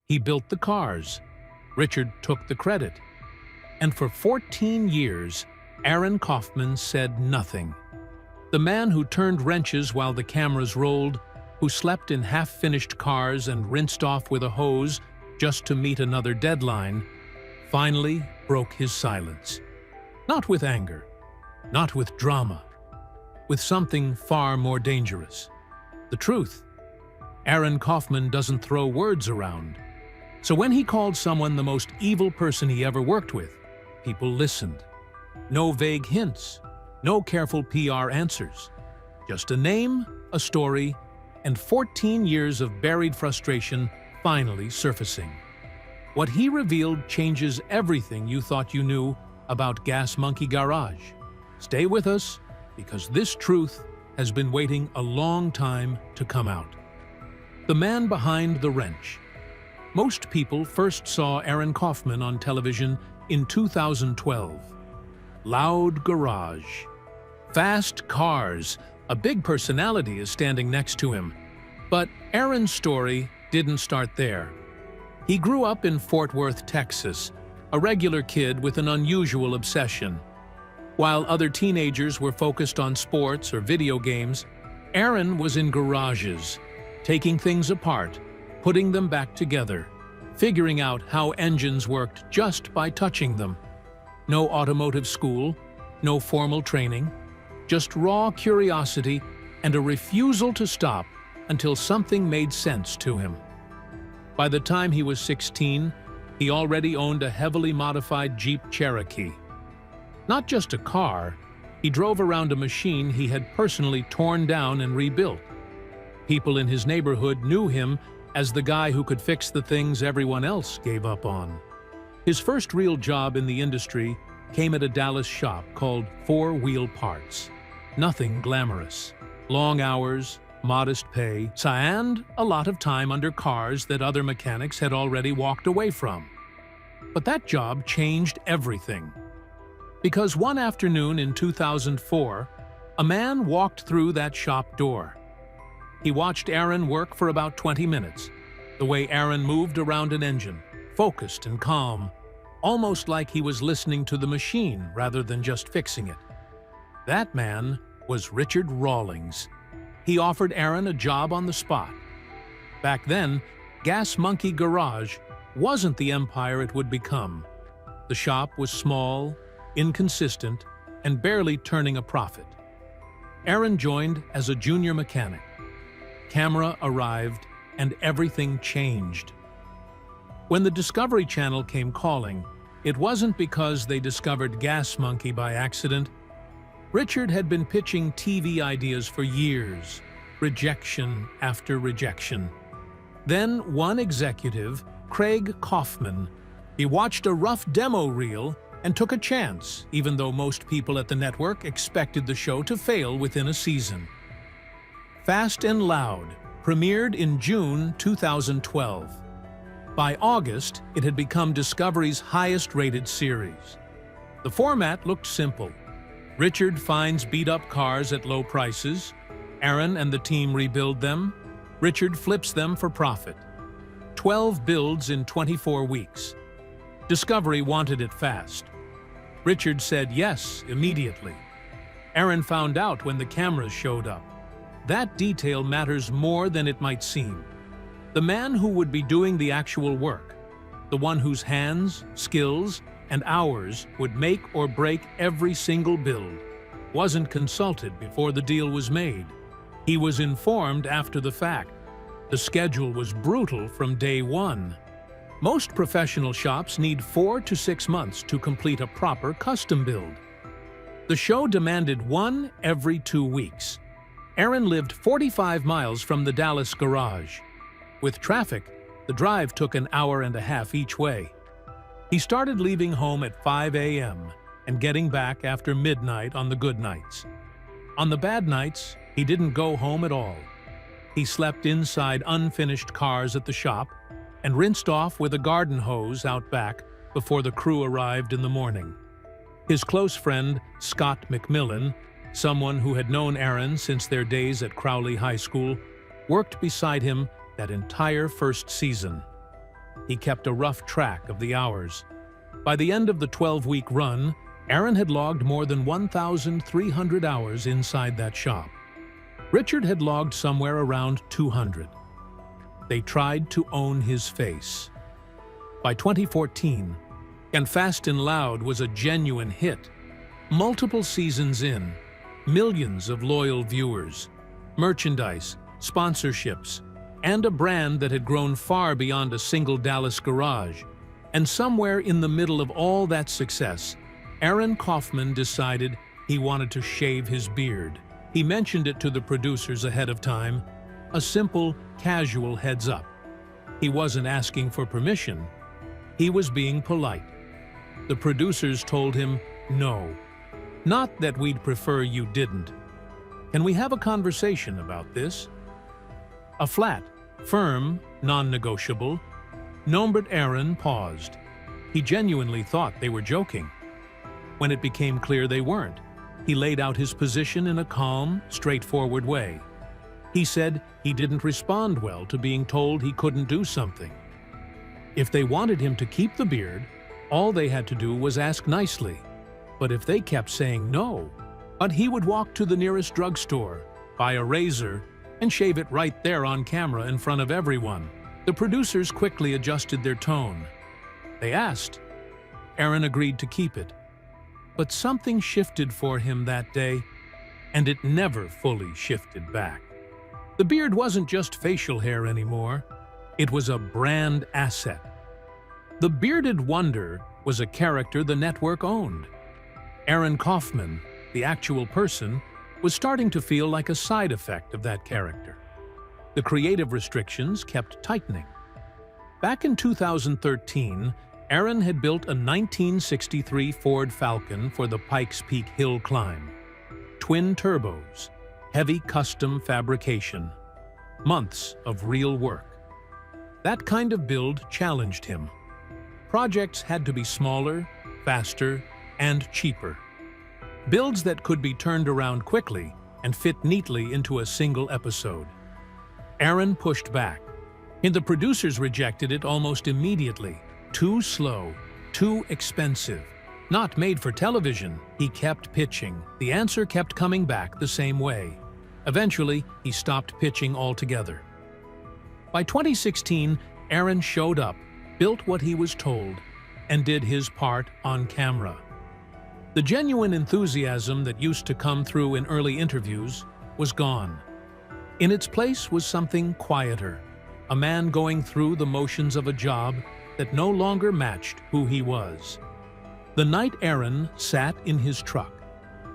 He built the cars. Richard took the credit. And for 14 years, Aaron Kaufman said nothing. The man who turned wrenches while the cameras rolled, who slept in half-finished cars and rinsed off with a hose just to meet another deadline, finally broke his silence. Not with anger, not with drama, with something far more dangerous. The truth. Aaron Kaufman doesn't throw words around. So when he called someone the most evil person he ever worked with, people listened. No vague hints, no careful PR answers. Just a name, a story, and 14 years of buried frustration finally surfacing. What he revealed changes everything you thought you knew about Gas Monkey Garage. Stay with us, because this truth has been waiting a long time to come out. The man behind the wrench. Most people first saw Aaron Kaufman on television in 2012. Loud garage. Fast cars. A big personality is standing next to him. But Aaron's story didn't start there. He grew up in Fort Worth, Texas, a regular kid with an unusual obsession. While other teenagers were focused on sports or video games, Aaron was in garages, taking things apart, putting them back together, figuring out how engines worked just by touching them. No automotive school, no formal training, just raw curiosity and a refusal to stop until something made sense to him. By the time he was 16, he already owned a heavily modified Jeep Cherokee. Not just a car, he drove around a machine he had personally torn down and rebuilt. People in his neighborhood knew him as the guy who could fix the things everyone else gave up on. His first real job in the industry came at a Dallas shop called 4 Wheel Parts. Nothing glamorous. Long hours, modest pay, and a lot of time under cars that other mechanics had already walked away from. But that job changed everything. Because one afternoon in 2004, a man walked through that shop door. He watched Aaron work for about 20 minutes, the way Aaron moved around an engine, focused and calm, almost like he was listening to the machine rather than just fixing it. That man was Richard Rawlings. He offered Aaron a job on the spot. Back then, Gas Monkey Garage wasn't the empire it would become. The shop was small, inconsistent, and barely turning a profit. Aaron joined as a junior mechanic. Camera arrived, and everything changed. When the Discovery Channel came calling, it wasn't because they discovered Gas Monkey by accident. Richard had been pitching TV ideas for years, rejection after rejection. Then one executive, Craig Kaufman, he watched a rough demo reel and took a chance, even though most people at the network expected the show to fail within a season. Fast and Loud premiered in June 2012. By August, it had become Discovery's highest-rated series. The format looked simple. Richard finds beat-up cars at low prices. Aaron and the team rebuild them. Richard flips them for profit. 12 builds in 24 weeks. Discovery wanted it fast. Richard said yes immediately. Aaron found out when the cameras showed up. That detail matters more than it might seem. The man who would be doing the actual work, the one whose hands, skills, and hours would make or break every single build, wasn't consulted before the deal was made. He was informed after the fact. The schedule was brutal from day one. Most professional shops need 4 to 6 months to complete a proper custom build. The show demanded one every 2 weeks. Aaron lived 45 miles from the Dallas garage. With traffic, the drive took an hour and a half each way. He started leaving home at 5 a.m. and getting back after midnight on the good nights. On the bad nights, he didn't go home at all. He slept inside unfinished cars at the shop and rinsed off with a garden hose out back before the crew arrived in the morning. His close friend, Scott McMillan, someone who had known Aaron since their days at Crowley High School, worked beside him that entire first season. He kept a rough track of the hours. By the end of the 12-week run, Aaron had logged more than 1,300 hours inside that shop. Richard had logged somewhere around 200. They tried to own his face. By 2014, and Fast and Loud was a genuine hit. Multiple seasons in, millions of loyal viewers, merchandise, sponsorships, and a brand that had grown far beyond a single Dallas garage. And somewhere in the middle of all that success, Aaron Kaufman decided he wanted to shave his beard. He mentioned it to the producers ahead of time, a simple, casual heads up. He wasn't asking for permission. He was being polite. The producers told him, no. Not that we'd prefer you didn't. Can we have a conversation about this? A flat, firm, non-negotiable. But Aaron paused. He genuinely thought they were joking. When it became clear they weren't, he laid out his position in a calm, straightforward way. He said he didn't respond well to being told he couldn't do something. If they wanted him to keep the beard, all they had to do was ask nicely. But if they kept saying no, he would walk to the nearest drugstore, buy a razor, and shave it right there on camera in front of everyone. The producers quickly adjusted their tone. They asked. Aaron agreed to keep it. But something shifted for him that day, and it never fully shifted back. The beard wasn't just facial hair anymore. It was a brand asset. The bearded wonder was a character the network owned. Aaron Kaufman, the actual person, was starting to feel like a side effect of that character. The creative restrictions kept tightening. Back in 2013, Aaron had built a 1963 Ford Falcon for the Pikes Peak hill climb. Twin turbos, heavy custom fabrication, months of real work. That kind of build challenged him. Projects had to be smaller, faster, and cheaper. Builds that could be turned around quickly and fit neatly into a single episode. Aaron pushed back, and the producers rejected it almost immediately. Too slow, too expensive, not made for television. He kept pitching. The answer kept coming back the same way. Eventually, he stopped pitching altogether. By 2016, Aaron showed up, built what he was told, and did his part on camera. The genuine enthusiasm that used to come through in early interviews was gone. In its place was something quieter, a man going through the motions of a job that no longer matched who he was. The night Aaron sat in his truck,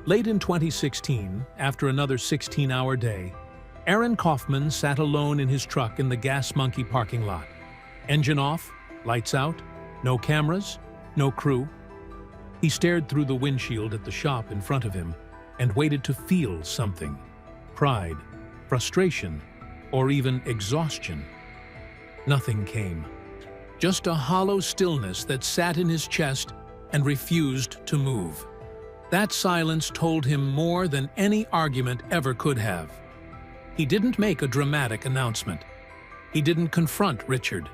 late in 2016, after another 16-hour day, Aaron Kaufman sat alone in his truck in the Gas Monkey parking lot. Engine off, lights out, no cameras, no crew. He stared through the windshield at the shop in front of him and waited to feel something. Pride, frustration, or even exhaustion. Nothing came. Just a hollow stillness that sat in his chest and refused to move. That silence told him more than any argument ever could have. He didn't make a dramatic announcement. He didn't confront Richard.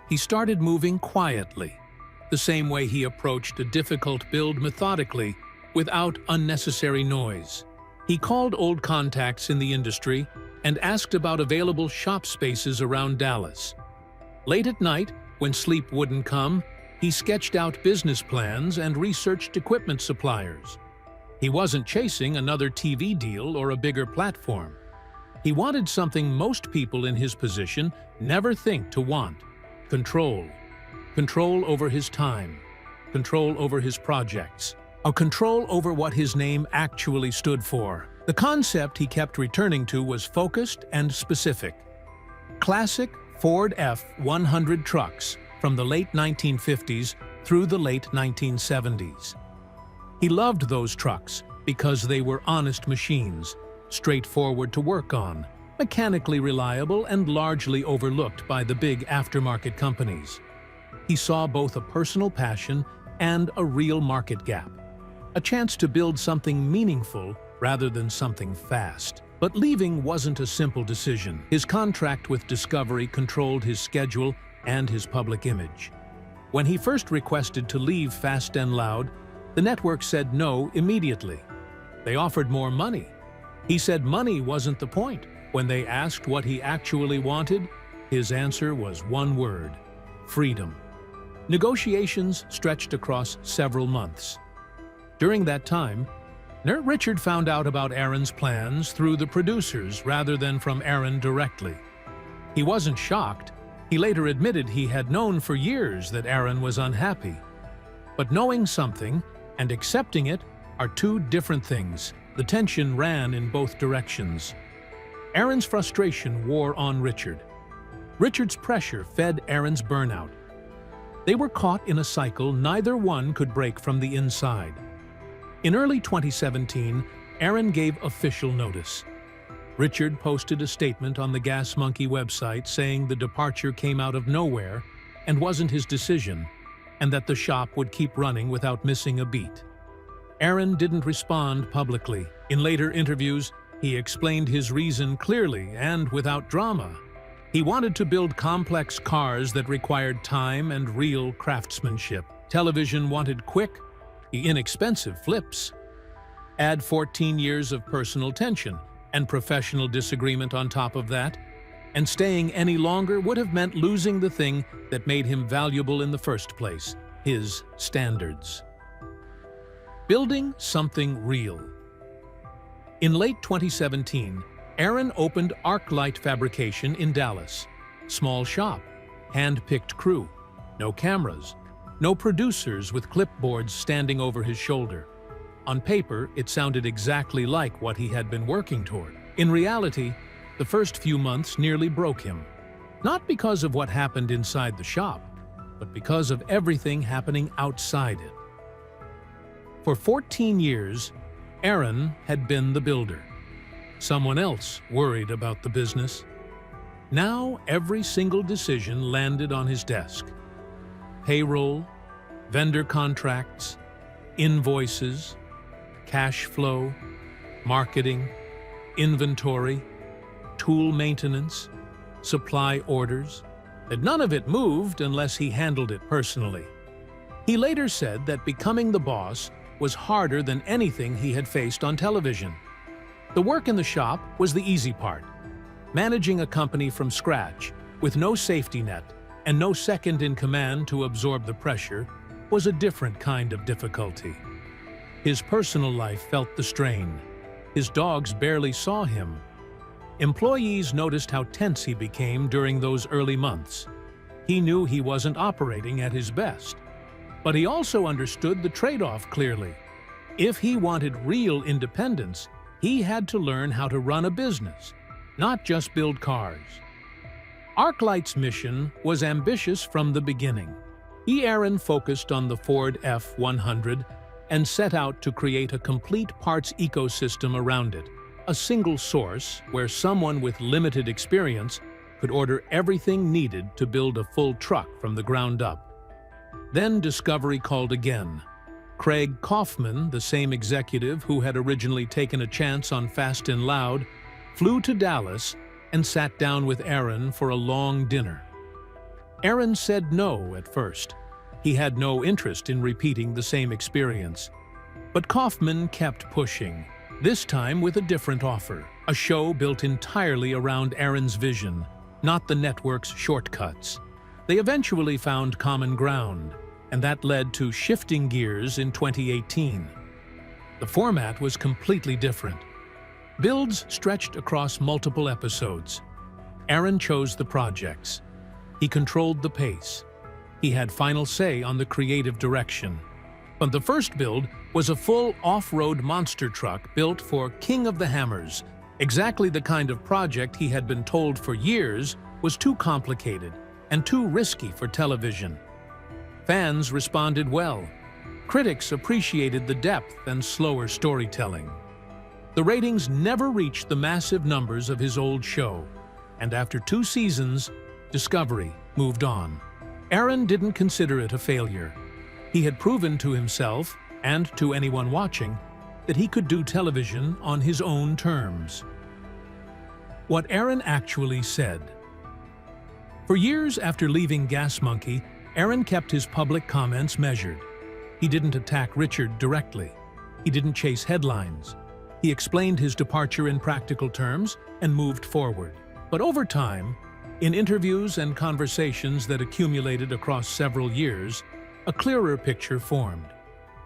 He started moving quietly, the same way he approached a difficult build methodically, without unnecessary noise. He called old contacts in the industry and asked about available shop spaces around Dallas. Late at night, when sleep wouldn't come, he sketched out business plans and researched equipment suppliers. He wasn't chasing another TV deal or a bigger platform. He wanted something most people in his position never think to want: control. Control over his time, control over his projects, a control over what his name actually stood for. The concept he kept returning to was focused and specific. Classic Ford F-100 trucks from the late 1950s through the late 1970s. He loved those trucks because they were honest machines, straightforward to work on, mechanically reliable and largely overlooked by the big aftermarket companies. He saw both a personal passion and a real market gap, a chance to build something meaningful rather than something fast. But leaving wasn't a simple decision. His contract with Discovery controlled his schedule and his public image. When he first requested to leave Fast and Loud, the network said no immediately. They offered more money. He said money wasn't the point. When they asked what he actually wanted, his answer was one word: freedom. Negotiations stretched across several months. During that time, Richard found out about Aaron's plans through the producers rather than from Aaron directly. He wasn't shocked. He later admitted he had known for years that Aaron was unhappy. But knowing something and accepting it are two different things. The tension ran in both directions. Aaron's frustration wore on Richard. Richard's pressure fed Aaron's burnout. They were caught in a cycle neither one could break from the inside. In early 2017, Aaron gave official notice. Richard posted a statement on the Gas Monkey website saying the departure came out of nowhere and wasn't his decision, and that the shop would keep running without missing a beat. Aaron didn't respond publicly. In later interviews, he explained his reason clearly and without drama. He wanted to build complex cars that required time and real craftsmanship. Television wanted quick, inexpensive flips. Add 14 years of personal tension and professional disagreement on top of that, and staying any longer would have meant losing the thing that made him valuable in the first place: his standards. Building something real. In late 2017, Aaron opened ArcLight Fabrication in Dallas. Small shop, hand-picked crew, no cameras, no producers with clipboards standing over his shoulder. On paper, it sounded exactly like what he had been working toward. In reality, the first few months nearly broke him. Not because of what happened inside the shop, but because of everything happening outside it. For 14 years, Aaron had been the builder. Someone else worried about the business. Now every single decision landed on his desk. Payroll, vendor contracts, invoices, cash flow, marketing, inventory, tool maintenance, supply orders, and none of it moved unless he handled it personally. He later said that becoming the boss was harder than anything he had faced on television. The work in the shop was the easy part. Managing a company from scratch, with no safety net and no second in command to absorb the pressure, was a different kind of difficulty. His personal life felt the strain. His dogs barely saw him. Employees noticed how tense he became during those early months. He knew he wasn't operating at his best. But he also understood the trade-off clearly. If he wanted real independence, he had to learn how to run a business, not just build cars. ArcLight's mission was ambitious from the beginning. Aaron focused on the Ford F-100 and set out to create a complete parts ecosystem around it, a single source where someone with limited experience could order everything needed to build a full truck from the ground up. Then Discovery called again. Craig Kaufman, the same executive who had originally taken a chance on Fast and Loud, flew to Dallas and sat down with Aaron for a long dinner. Aaron said no at first. He had no interest in repeating the same experience. But Kaufman kept pushing, this time with a different offer, a show built entirely around Aaron's vision, not the network's shortcuts. They eventually found common ground, and that led to shifting gears in 2018. The format was completely different. Builds stretched across multiple episodes. Aaron chose the projects. He controlled the pace. He had final say on the creative direction. But the first build was a full off-road monster truck built for King of the Hammers, exactly the kind of project he had been told for years was too complicated and too risky for television. Fans responded well. Critics appreciated the depth and slower storytelling. The ratings never reached the massive numbers of his old show, and after 2 seasons, Discovery moved on. Aaron didn't consider it a failure. He had proven to himself, and to anyone watching, that he could do television on his own terms. What Aaron actually said. For years after leaving Gas Monkey, Aaron kept his public comments measured. He didn't attack Richard directly. He didn't chase headlines. He explained his departure in practical terms and moved forward. But over time, in interviews and conversations that accumulated across several years, a clearer picture formed.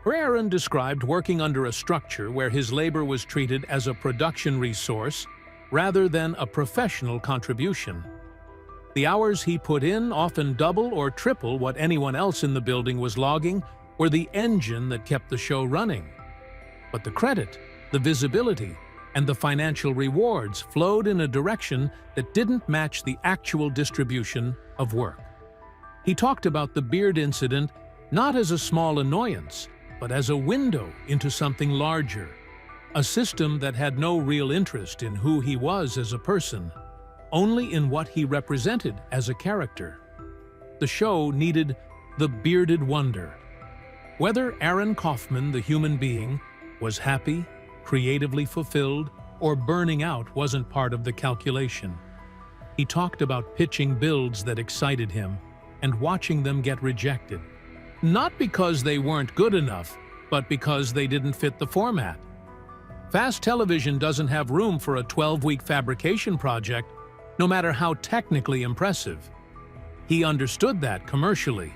Aaron described working under a structure where his labor was treated as a production resource rather than a professional contribution. The hours he put in, often double or triple what anyone else in the building was logging, were the engine that kept the show running. But the credit, the visibility, and the financial rewards flowed in a direction that didn't match the actual distribution of work. He talked about the beard incident not as a small annoyance, but as a window into something larger, a system that had no real interest in who he was as a person, only in what he represented as a character. The show needed the bearded wonder. Whether Aaron Kaufman, the human being, was happy, creatively fulfilled, or burning out wasn't part of the calculation. He talked about pitching builds that excited him and watching them get rejected. Not because they weren't good enough, but because they didn't fit the format. Fast television doesn't have room for a 12-week fabrication project, no matter how technically impressive. He understood that commercially,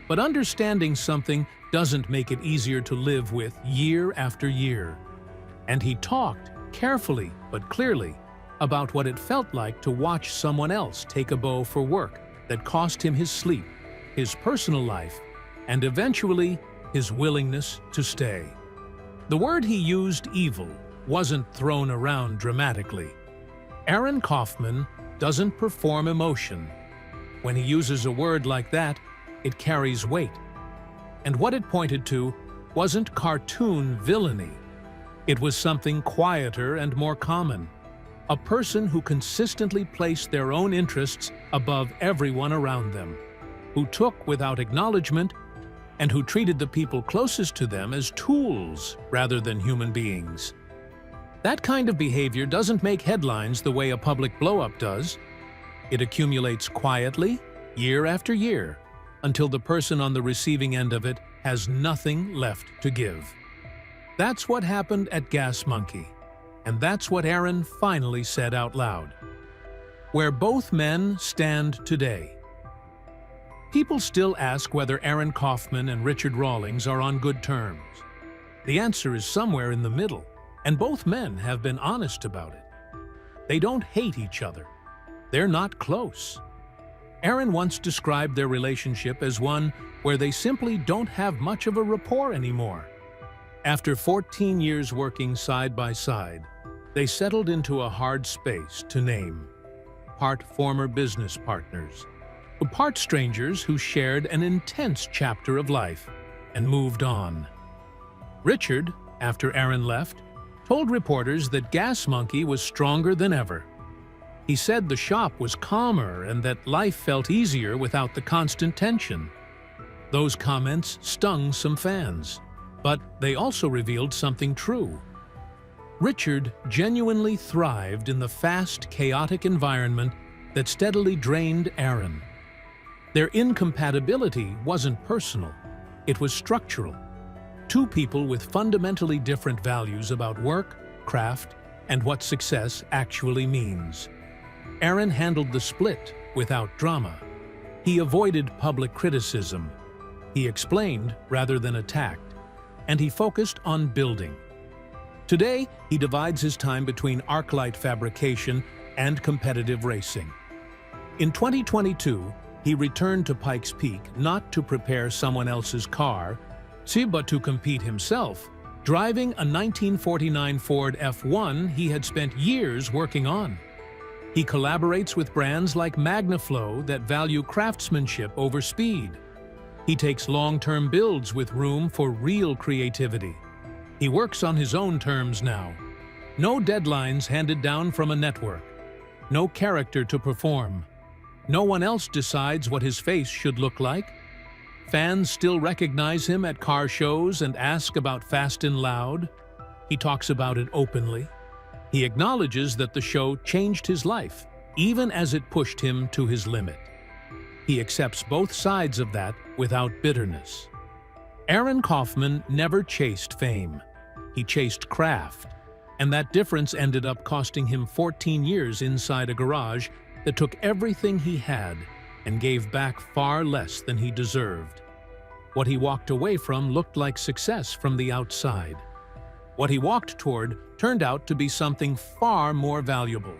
but understanding something doesn't make it easier to live with year after year. And he talked, carefully but clearly, about what it felt like to watch someone else take a bow for work that cost him his sleep, his personal life, and eventually his willingness to stay. The word he used, evil, wasn't thrown around dramatically. Aaron Kaufman doesn't perform emotion. When he uses a word like that, it carries weight. And what it pointed to wasn't cartoon villainy. It was something quieter and more common. A person who consistently placed their own interests above everyone around them, who took without acknowledgement, and who treated the people closest to them as tools rather than human beings. That kind of behavior doesn't make headlines the way a public blow-up does. It accumulates quietly, year after year, until the person on the receiving end of it has nothing left to give. That's what happened at Gas Monkey, and that's what Aaron finally said out loud. Where both men stand today. People still ask whether Aaron Kaufman and Richard Rawlings are on good terms. The answer is somewhere in the middle, and both men have been honest about it. They don't hate each other. They're not close. Aaron once described their relationship as one where they simply don't have much of a rapport anymore. After 14 years working side by side, they settled into a hard space to name. Part former business partners, part strangers who shared an intense chapter of life and moved on. Richard, after Aaron left, told reporters that Gas Monkey was stronger than ever. He said the shop was calmer and that life felt easier without the constant tension. Those comments stung some fans, but they also revealed something true. Richard genuinely thrived in the fast, chaotic environment that steadily drained Aaron. Their incompatibility wasn't personal, it was structural. Two people with fundamentally different values about work, craft, and what success actually means. Aaron handled the split without drama. He avoided public criticism. He explained rather than attacked, and he focused on building. Today, he divides his time between arc-light fabrication and competitive racing. In 2022, he returned to Pikes Peak not to prepare someone else's car, but to compete himself, driving a 1949 Ford F1 he had spent years working on. He collaborates with brands like MagnaFlow that value craftsmanship over speed. He takes long-term builds with room for real creativity. He works on his own terms now. No deadlines handed down from a network. No character to perform. No one else decides what his face should look like. Fans still recognize him at car shows and ask about Fast and Loud. He talks about it openly. He acknowledges that the show changed his life, even as it pushed him to his limit. He accepts both sides of that without bitterness. Aaron Kaufman never chased fame. He chased craft, and that difference ended up costing him 14 years inside a garage that took everything he had and gave back far less than he deserved. What he walked away from looked like success from the outside. What he walked toward turned out to be something far more valuable.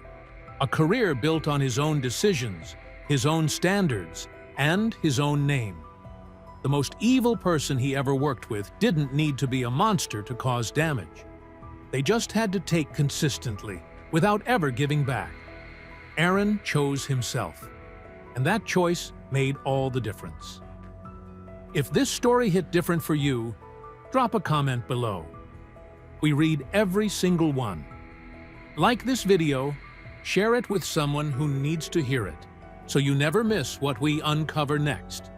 A career built on his own decisions, his own standards, and his own name. The most evil person he ever worked with didn't need to be a monster to cause damage. They just had to take consistently, without ever giving back. Aaron chose himself, and that choice made all the difference. If this story hit different for you, drop a comment below. We read every single one. Like this video, share it with someone who needs to hear it, so you never miss what we uncover next.